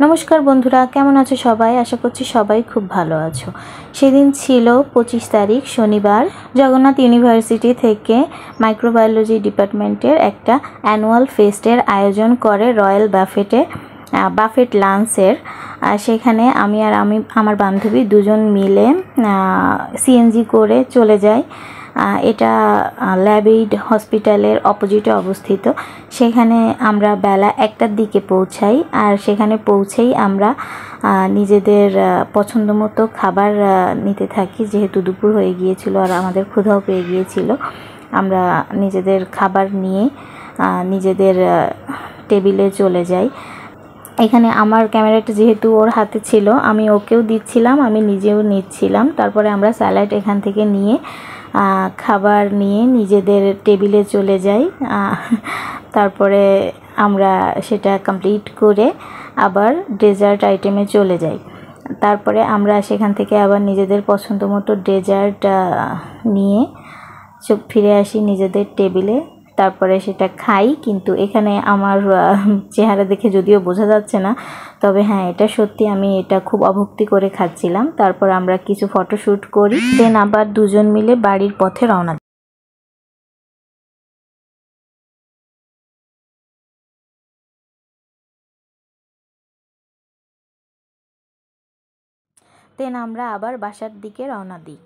নমস্কার বন্ধুরা, কেমন আছো সবাই? আশা করছি সবাই খুব ভালো আছো। সেদিন ছিল 25 তারিখ শনিবার। জগন্নাথ ইউনিভার্সিটি থেকে মাইক্রোবায়োলজি ডিপার্টমেন্টের একটা অ্যানুয়াল ফেস্টের আয়োজন করে রয়্যাল বাফেট লাঞ্চের। সেখানে আমি আমার বান্ধবী দুজন মিলে সিএনজি করে চলে যাই। এটা ল্যাবএইড হসপিটালের অপোজিটে অবস্থিত। সেখানে আমরা বেলা 1টার দিকে পৌঁছাই, আর সেখানে পৌঁছেই আমরা নিজেদের পছন্দ মতো খাবার নিতে থাকি। যেহেতু দুপুর হয়ে গিয়েছিল আর আমাদের ক্ষুধাও পেয়ে গিয়েছিল, আমরা নিজেদের খাবার নিয়ে নিজেদের টেবিলে চলে যাই। এখানে আমার ক্যামেরাটা যেহেতু ওর হাতে ছিল, আমি ওকেও দিচ্ছিলাম, আমি নিজেও নিচ্ছিলাম। তারপরে আমরা স্যালাড এখান থেকে নিয়ে খাবার নিয়ে নিজেদের টেবিলে চলে যাই। তারপরে আমরা সেটা কমপ্লিট করে আবার ডেজার্ট আইটেমে চলে যাই। তারপরে আমরা সেখান থেকে আবার নিজেদের পছন্দ মতো ডেজার্ট নিয়ে ফিরে আসি নিজেদের টেবিলে। তারপরে সেটা খাই, কিন্তু এখানে আমার চেহারা দেখে যদিও বোঝা যাচ্ছে না, তবে হ্যাঁ, এটা সত্যি আমি এটা খুব অভক্তি করে খাচ্ছিলাম। তারপর আমরা কিছু ফটোশ্যুট করি, দেন আবার দুজন মিলে বাড়ির পথে রওনা দিই। দেন আমরা আবার বাসার দিকে রওনা দিই।